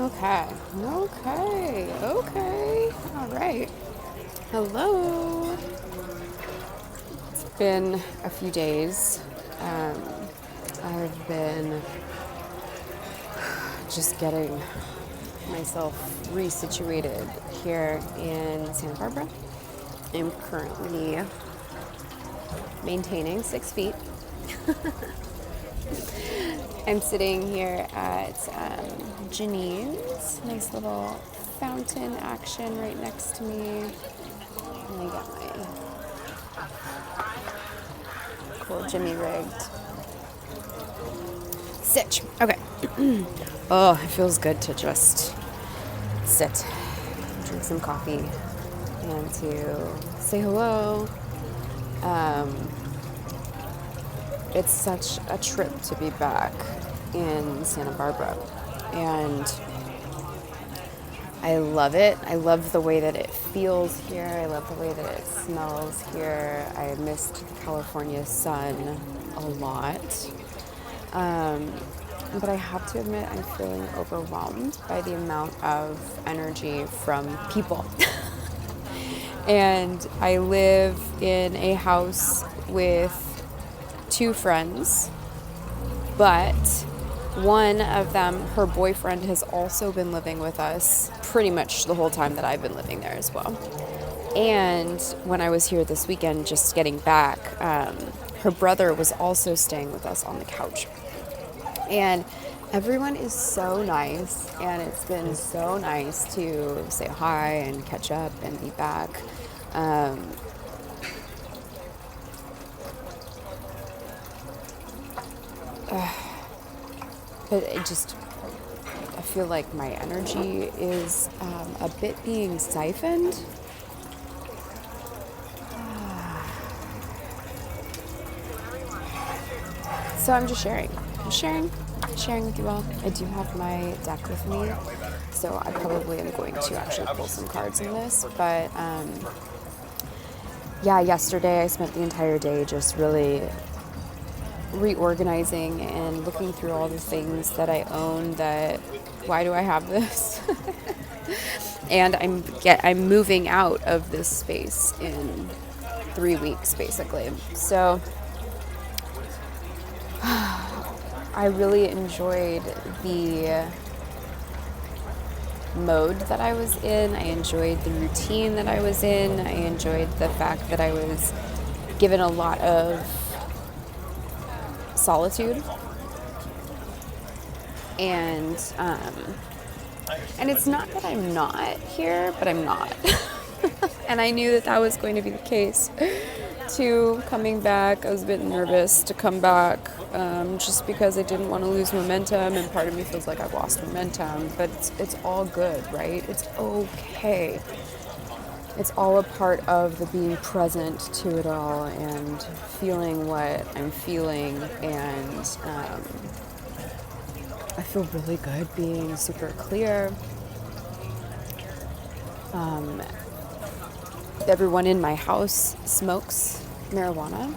Okay. All right. Hello. It's been a few days. I've been just getting myself resituated here in Santa Barbara. I'm currently maintaining 6 feet. I'm sitting here at Janine's, nice little fountain action right next to me. And I got my cool Jimmy rigged sitch. Okay. Oh, it feels good to just sit, drink some coffee, and to say hello. It's such a trip to be back in Santa Barbara, and I love it. I love the way that it feels here. I love the way that it smells here. I missed the California sun a lot. But I have to admit, I'm feeling overwhelmed by the amount of energy from people. And I live in a house with 2 friends, but one of them, her boyfriend, has also been living with us pretty much the whole time that I've been living there as well. And when I was here this weekend, just getting back, her brother was also staying with us on the couch. And everyone is so nice, and it's been so nice to say hi and catch up and be back. But I feel like my energy is a bit being siphoned. So I'm just sharing with you all. I do have my deck with me, so I probably am going to actually pull some cards in this. But yesterday I spent the entire day just really reorganizing and looking through all the things that I own. That why do I have this? And I'm moving out of this space in 3 weeks, basically. So I really enjoyed the mode that I was in. I enjoyed the routine that I was in. I enjoyed the fact that I was given a lot of solitude. And it's not that I'm not here, but I'm not. And I knew that was going to be the case. To coming back, I was a bit nervous to come back, just because I didn't want to lose momentum, and part of me feels like I've lost momentum, but it's all good, right? It's okay. It's all a part of the being present to it all and feeling what I'm feeling, and I feel really good being super clear. Everyone in my house smokes marijuana,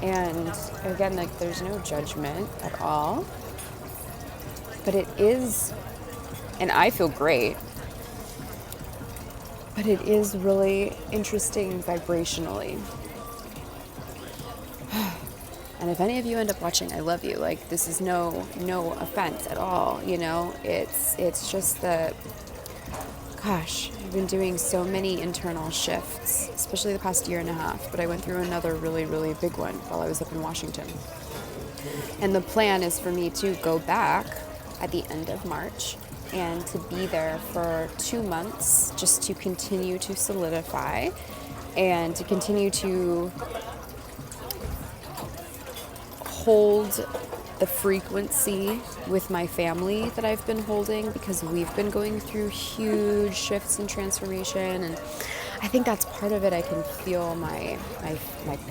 and again, like, there's no judgment at all, but it is, and I feel great, but it is really interesting vibrationally. And if any of you end up watching, I love you. Like, this is no offense at all, you know. It's just that, gosh, I've been doing so many internal shifts, especially the past year and a half, but I went through another really, really big one while I was up in Washington. And the plan is for me to go back at the end of March and to be there for 2 months, just to continue to solidify and to continue to hold the frequency with my family that I've been holding, because we've been going through huge shifts and transformation, and I think that's part of it. I can feel my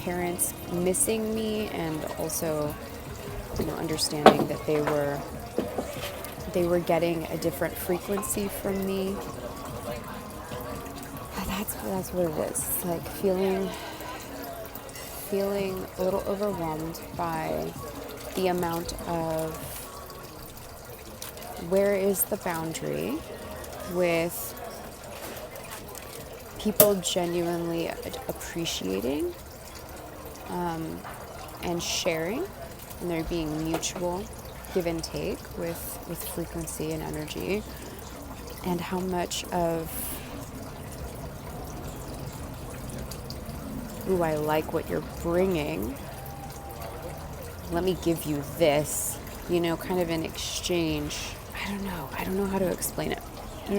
parents missing me, and also, you know, understanding that they were getting a different frequency from me. That's what it is. It's like feeling a little overwhelmed by the amount of where is the boundary with people genuinely appreciating and sharing, and there being mutual give and take with frequency and energy, and how much of, ooh, I like what you're bringing, let me give you this, kind of in exchange. I don't know how to explain it. So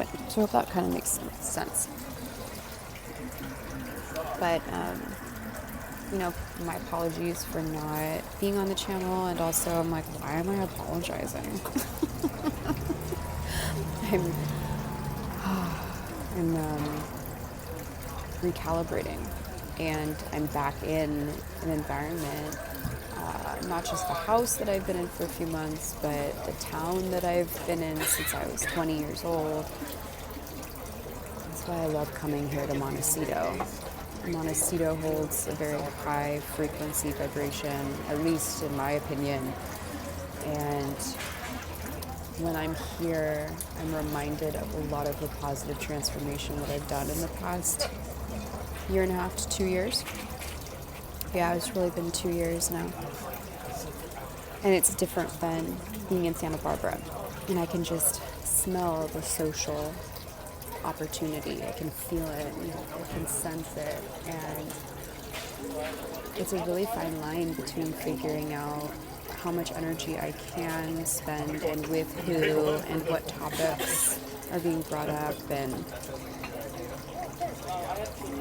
I hope that kind of makes sense. But, my apologies for not being on the channel, and also I'm like, why am I apologizing? I'm recalibrating, and I'm back in an environment, not just the house that I've been in for a few months, but the town that I've been in since I was 20 years old. That's why I love coming here to Montecito. Montecito holds a very high frequency vibration, at least in my opinion. And when I'm here, I'm reminded of a lot of the positive transformation that I've done in the past 1.5 to 2 years. Yeah, it's really been 2 years now. And it's different than being in Santa Barbara. And I can just smell the social opportunity. I can feel it. I can sense it. And it's a really fine line between figuring out how much energy I can spend and with who and what topics are being brought up,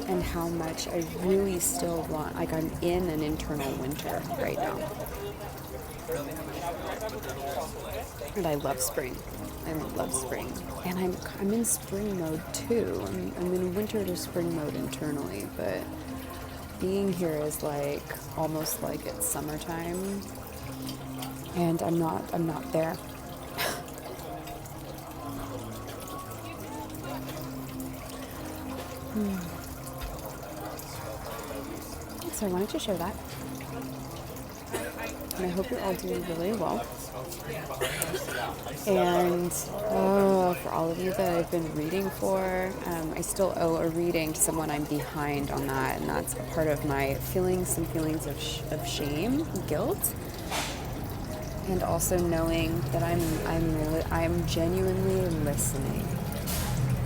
and how much I really still want, like I'm in an internal winter right now. And I love spring. And I'm in spring mode too. I'm in winter to spring mode internally, but being here is like almost like it's summertime, and I'm not there. So I wanted to share that. And I hope you're all doing really well. And for all of you that I've been reading for, I still owe a reading to someone. I'm behind on that, and that's a part of my feelings of shame, guilt, and also knowing that I'm genuinely listening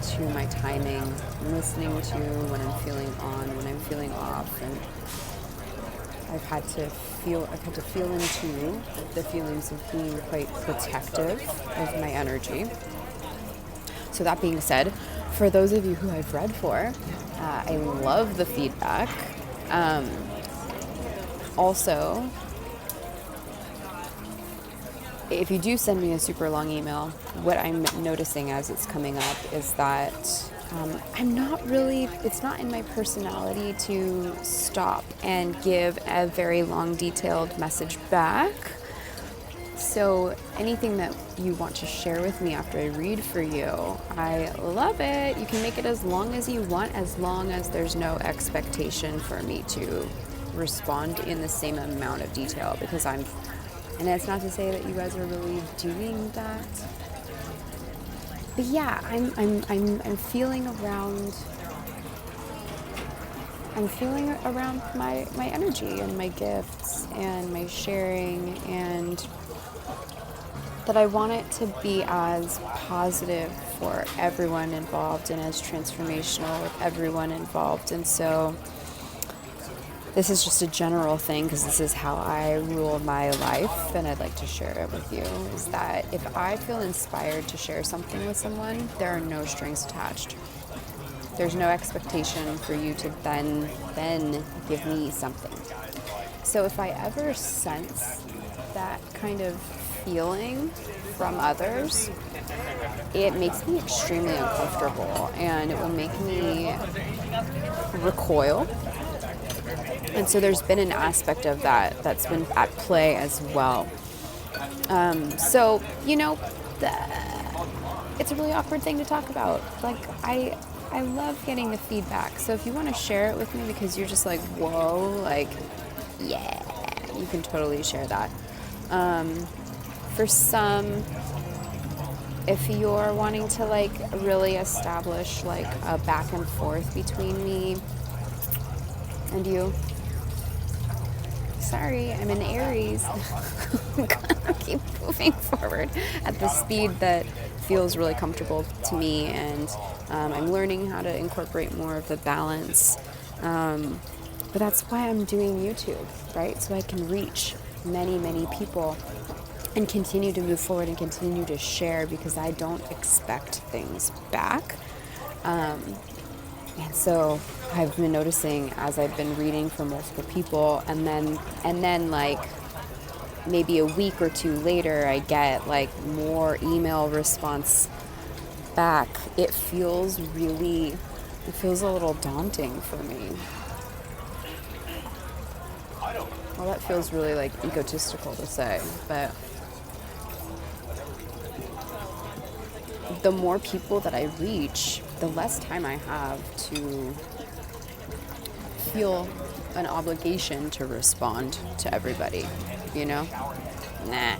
to my timing, listening to when I'm feeling on, when I'm feeling off, and I've had to feel into the feelings of being quite protective of my energy. So that being said, for those of you who I've read for, I love the feedback. Also, if you do send me a super long email, what I'm noticing as it's coming up is that it's not in my personality to stop and give a very long, detailed message back. So anything that you want to share with me after I read for you, I love it. You can make it as long as you want, as long as there's no expectation for me to respond in the same amount of detail, because and it's not to say that you guys are really doing that. But yeah, I'm feeling around. I'm feeling around my energy and my gifts and my sharing, and that I want it to be as positive for everyone involved and as transformational with everyone involved. And so this is just a general thing, because this is how I rule my life, and I'd like to share it with you, is that if I feel inspired to share something with someone, there are no strings attached. There's no expectation for you to then give me something. So if I ever sense that kind of feeling from others, it makes me extremely uncomfortable, and it will make me recoil. And so there's been an aspect of that that's been at play as well. So, it's a really awkward thing to talk about. Like, I love getting the feedback. So if you want to share it with me because you're just like, whoa, like, yeah, you can totally share that. For some, if you're wanting to like really establish like a back and forth between me and you, sorry, I'm in Aries. I'm gonna keep moving forward at the speed that feels really comfortable to me, and I'm learning how to incorporate more of the balance. But that's why I'm doing YouTube, right? So I can reach many, many people and continue to move forward and continue to share, because I don't expect things back. And so I've been noticing as I've been reading for multiple people, and then like maybe a week or two later, I get like more email response back. It feels a little daunting for me. Well, that feels really like egotistical to say, but the more people that I reach, the less time I have to feel an obligation to respond to everybody, you know? Nah.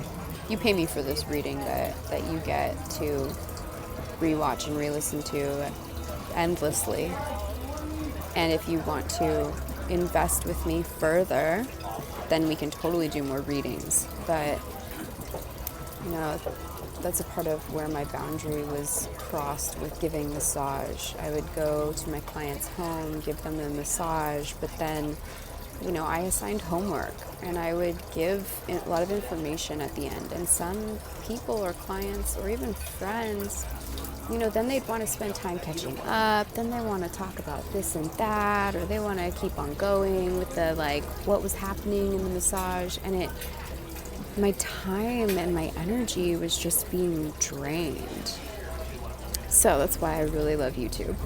You pay me for this reading that you get to rewatch and re-listen to endlessly. And if you want to invest with me further, then we can totally do more readings. But, you know, that's a part of where my boundary was crossed with giving massage. I would go to my client's home, give them a massage, but then, you know, I assigned homework and I would give a lot of information at the end. And some people or clients or even friends, you know, then they'd want to spend time catching up, then they want to talk about this and that, or they want to keep on going with the, like, what was happening in the massage, and my time and my energy was just being drained. So that's why I really love YouTube,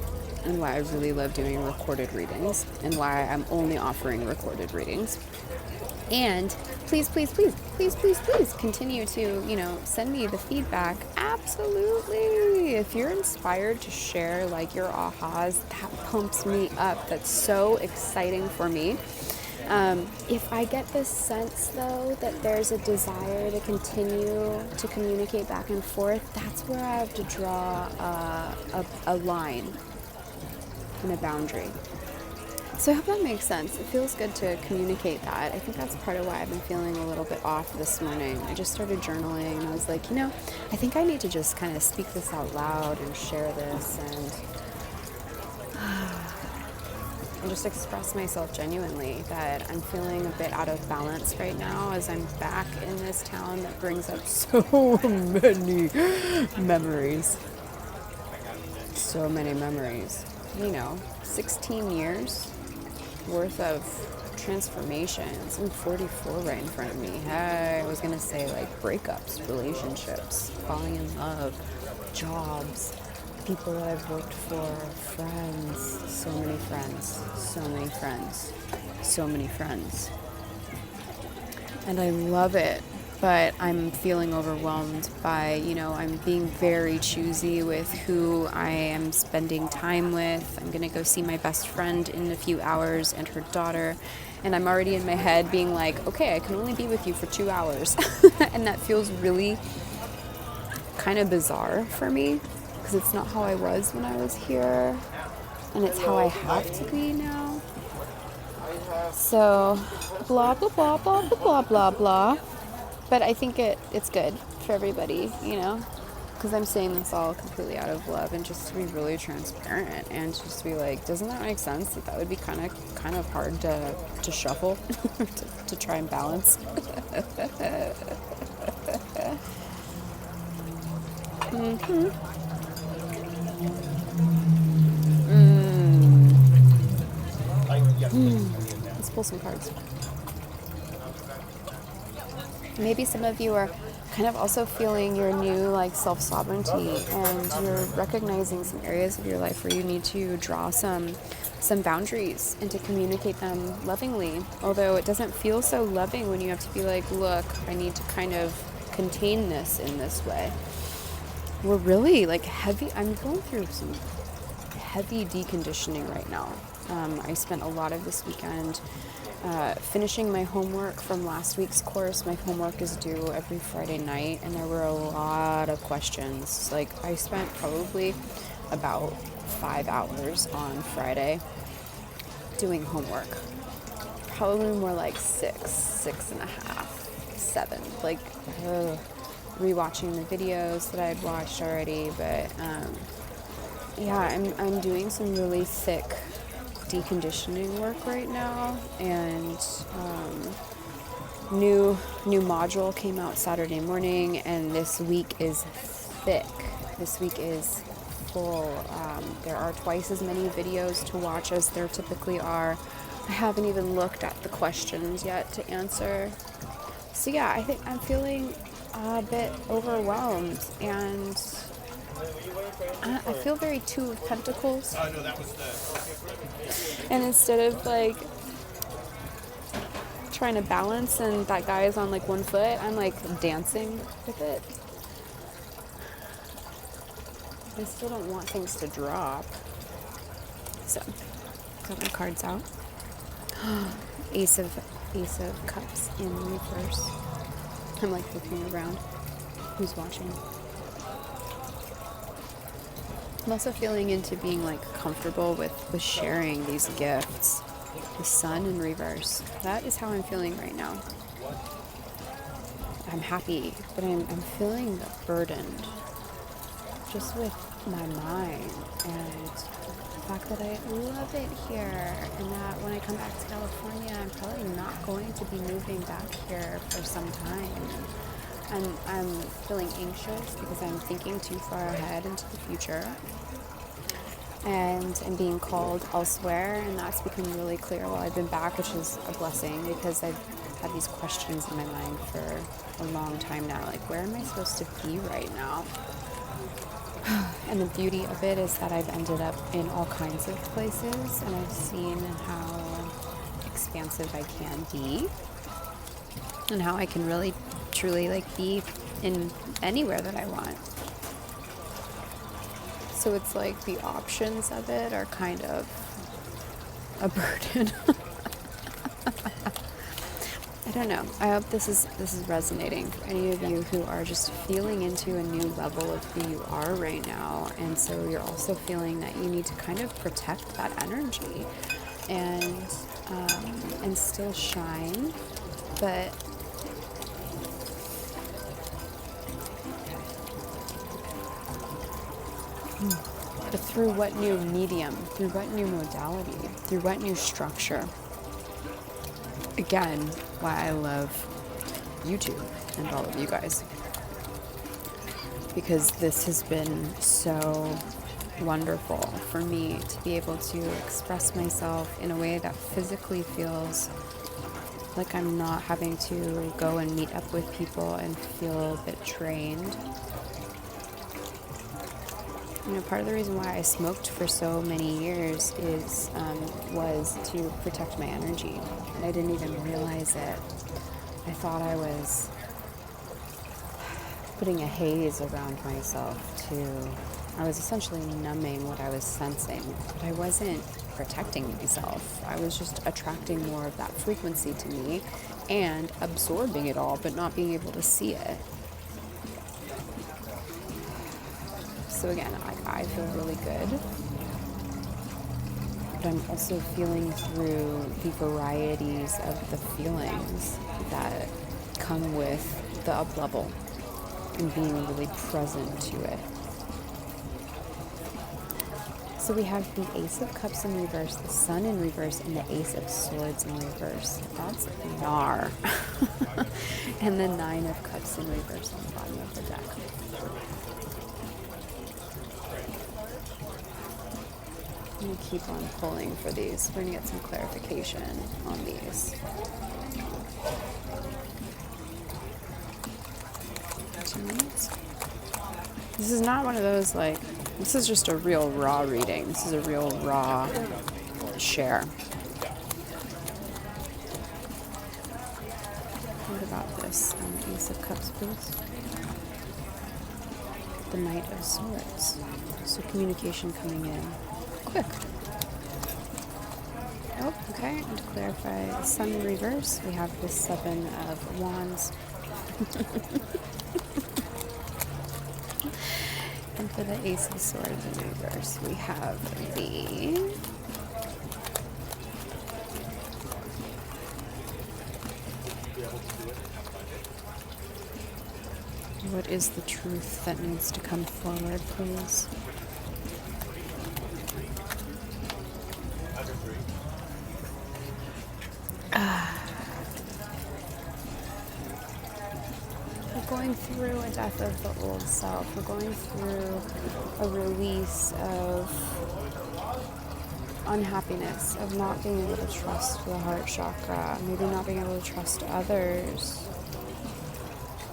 and why I really love doing recorded readings, and why I'm only offering recorded readings. And please, please, please, please, please, please continue to, you know, send me the feedback. Absolutely. If you're inspired to share like your ahas, that pumps me up. That's so exciting for me. If I get this sense, though, that there's a desire to continue to communicate back and forth, that's where I have to draw a line and a boundary. So I hope that makes sense. It feels good to communicate that. I think that's part of why I've been feeling a little bit off this morning. I just started journaling, and I was like, you know, I think I need to just kind of speak this out loud and share this and just express myself genuinely, that I'm feeling a bit out of balance right now as I'm back in this town that brings up so many memories. So many memories. You know, 16 years worth of transformations. I'm 44 right in front of me. Hey, I was going to say like breakups, relationships, falling in love, jobs, people that I've worked for, friends, so many friends, so many friends, so many friends. And I love it, but I'm feeling overwhelmed by, you know, I'm being very choosy with who I am spending time with. I'm going to go see my best friend in a few hours and her daughter. And I'm already in my head being like, okay, I can only be with you for 2 hours. And that feels really kind of bizarre for me, because it's not how I was when I was here, and it's how I have to be now. So, blah, blah, blah, blah, blah, blah, blah, blah. But I think it's good for everybody, you know, because I'm saying this all completely out of love, and just to be really transparent, and just to be like, doesn't that make sense that would be kind of hard to shuffle, to try and balance? Let's pull some cards. Maybe some of you are kind of also feeling your new like self-sovereignty, and you're recognizing some areas of your life where you need to draw some boundaries and to communicate them lovingly. Although it doesn't feel so loving when you have to be like, look, I need to kind of contain this in this way. We're really like heavy. I'm going through some heavy deconditioning right now. I spent a lot of this weekend finishing my homework from last week's course. My homework is due every Friday night, and there were a lot of questions. Like, I spent probably about 5 hours on Friday doing homework. Probably more like 6.5, 7. Like, rewatching the videos that I had watched already, but I'm doing some really thick deconditioning work right now, and new module came out Saturday morning, and this week is thick. This week is full. There are twice as many videos to watch as there typically are. I haven't even looked at the questions yet to answer. So yeah, I think I'm feeling a bit overwhelmed, and I feel very Two of Pentacles. And instead of like trying to balance and that guy is on like one foot, I'm like dancing with it. I still don't want things to drop. So, got my cards out. Ace of Cups in reverse. I'm like looking around. Who's watching? I'm also feeling into being like comfortable with sharing these gifts. The Sun in reverse. That is how I'm feeling right now. I'm happy, but I'm feeling burdened just with my mind and the fact that I love it here, and that when I come back to California, I'm probably not going to be moving back here for some time. I'm feeling anxious because I'm thinking too far ahead into the future, and I'm being called elsewhere, and that's become really clear while I've been back, which is a blessing because I've had these questions in my mind for a long time now, like, where am I supposed to be right now? And the beauty of it is that I've ended up in all kinds of places, and I've seen how expansive I can be, and how I can really, truly, like, be in anywhere that I want. So it's like the options of it are kind of a burden. I don't know. I hope this is resonating for any of you who are just feeling into a new level of who you are right now, and so you're also feeling that you need to kind of protect that energy and still shine, but through what new medium, through what new modality, through what new structure. Again, why I love YouTube and all of you guys, because this has been so wonderful for me to be able to express myself in a way that physically feels like I'm not having to go and meet up with people and feel a bit drained. You know, part of the reason why I smoked for so many years was to protect my energy, and I didn't even realize it. I thought I was putting a haze around myself I was essentially numbing what I was sensing, but I wasn't protecting myself. I was just attracting more of that frequency to me and absorbing it all, but not being able to see it. So again, I feel really good, but I'm also feeling through the varieties of the feelings that come with the up level and being really present to it. So we have the Ace of Cups in reverse, the Sun in reverse, and the Ace of Swords in reverse. That's Nar. And the Nine of Cups in reverse on the bottom of the deck. I'm going to keep on pulling for these. We're going to get some clarification on these. This is not one of those, like, this is just a real raw reading. This is a real raw share. What about this? Ace of Cups, please. The Knight of Swords. So communication coming in quick. Oh, okay, and to clarify, the sun in reverse, we have the Seven of Wands. And for the Ace of Swords in reverse, we have the what is the truth that needs to come forward, please? We're going through a death of the old self. We're going through a release of unhappiness, of not being able to trust the heart chakra, maybe not being able to trust others.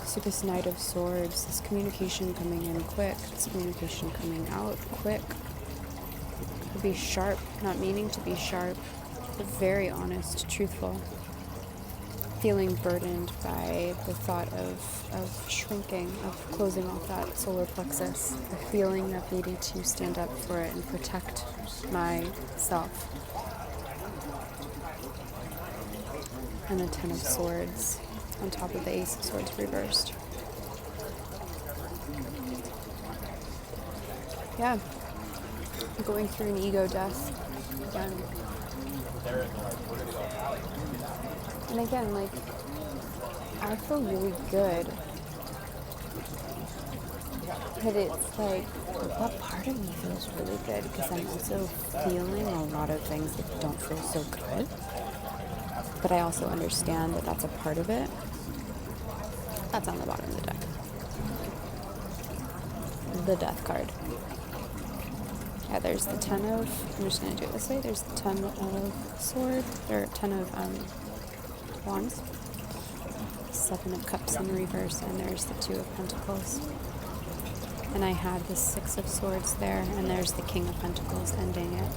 So this Knight of Swords, this communication coming in quick, this communication coming out quick. To be sharp, not meaning to be sharp, but very honest, truthful. Feeling burdened by the thought of shrinking, of closing off that solar plexus, the feeling of needing to stand up for it and protect myself. And the Ten of Swords on top of the Ace of Swords reversed. Yeah, going through an ego death again. And again, like, I feel really good. But it's like, what part of me feels really good? Because I'm also feeling a lot of things that don't feel so good. But I also understand that that's a part of it. That's on the bottom of the deck. The Death card. Yeah, there's the Ten of, I'm just going to do it this way. There's the Ten of Swords, or Ten of Wands. Seven of Cups in reverse, and there's the Two of Pentacles. And I had the Six of Swords there, and there's the King of Pentacles ending it.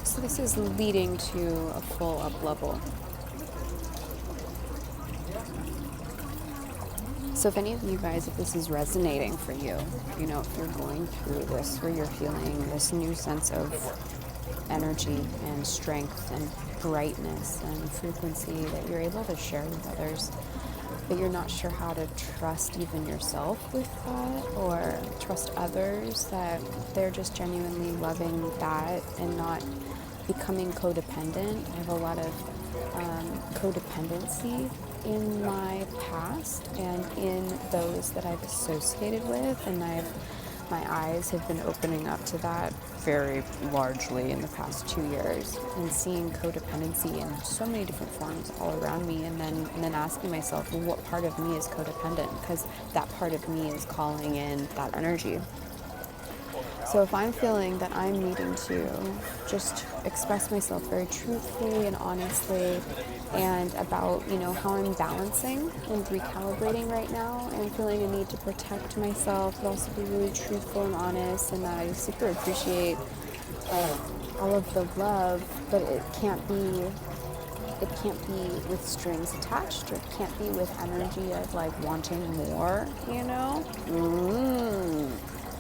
So this is leading to a full up level. So if any of you guys, if this is resonating for you, you know, if you're going through this, where you're feeling this new sense of energy and strength and brightness and frequency that you're able to share with others, but you're not sure how to trust even yourself with that, or trust others that they're just genuinely loving that and not becoming codependent. I have a lot of codependency in my past and in those that I've associated with, and my eyes have been opening up to that very largely in the past 2 years, and seeing codependency in so many different forms all around me, and then asking myself, well, what part of me is codependent? Because that part of me is calling in that energy. So if I'm feeling that I'm needing to just express myself very truthfully and honestly, and about, you know, how I'm balancing and recalibrating right now, and feeling a need to protect myself, but also be really truthful and honest, and that I super appreciate all of the love, but it can't be with strings attached, or it can't be with energy of like wanting more, you know?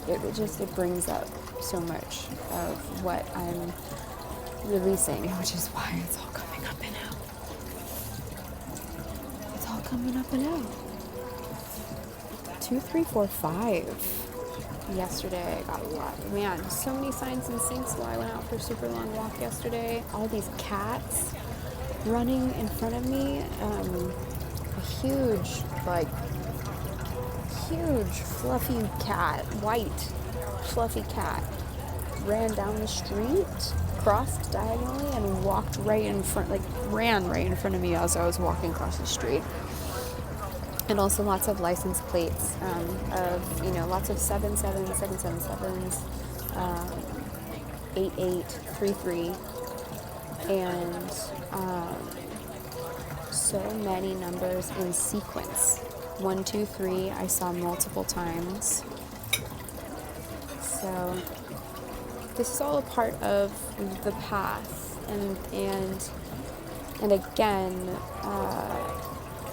It brings up so much of what I'm releasing, which is why it's all coming up and out. It's all coming up and out. 2, 3, 4, 5. Yesterday, I got a lot. Man, so many signs and syncs while I went out for a super long walk yesterday. All these cats running in front of me. A huge fluffy cat, white fluffy cat, ran down the street, crossed diagonally, and walked right in front, ran right in front of me as I was walking across the street. And also lots of license plates of, you know, lots of 777s, 777s, 8833, and so many numbers in sequence. 1, 2, 3, I saw multiple times. So this is all a part of the path, and again,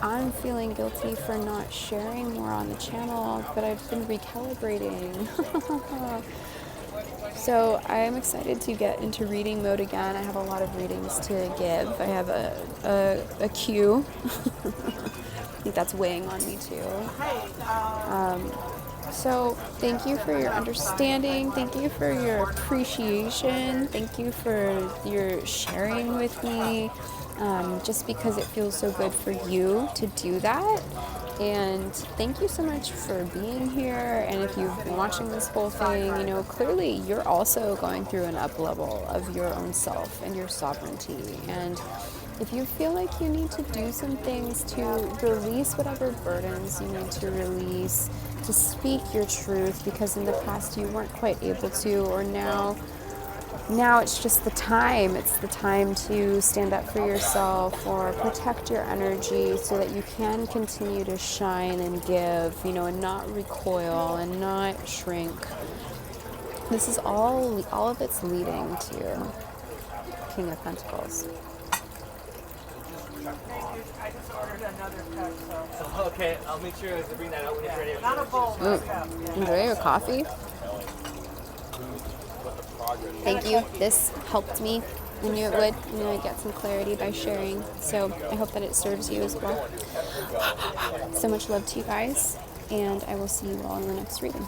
I'm feeling guilty for not sharing more on the channel, but I've been recalibrating. So I'm excited to get into reading mode again. I have a lot of readings to give. I have a queue. I think that's weighing on me too. So thank you for your understanding. Thank you for your appreciation. Thank you for your sharing with me. Just because it feels so good for you to do that. And thank you so much for being here. And if you've been watching this whole thing, you know, clearly you're also going through an up level of your own self and your sovereignty. And if you feel like you need to do some things to release whatever burdens you need to release, to speak your truth, because in the past you weren't quite able to, or now it's just the time. It's the time to stand up for yourself or protect your energy so that you can continue to shine and give, you know, and not recoil and not shrink. This is all of it's leading to King of Pentacles. I just ordered another cup, so. Okay, I'll make sure to bring that out when it's ready. Not a bowl, but a cup. Enjoy your coffee. Thank you. This helped me. I knew it would. You know, I'd get some clarity by sharing. So I hope that it serves you as well. So much love to you guys, and I will see you all in the next reading.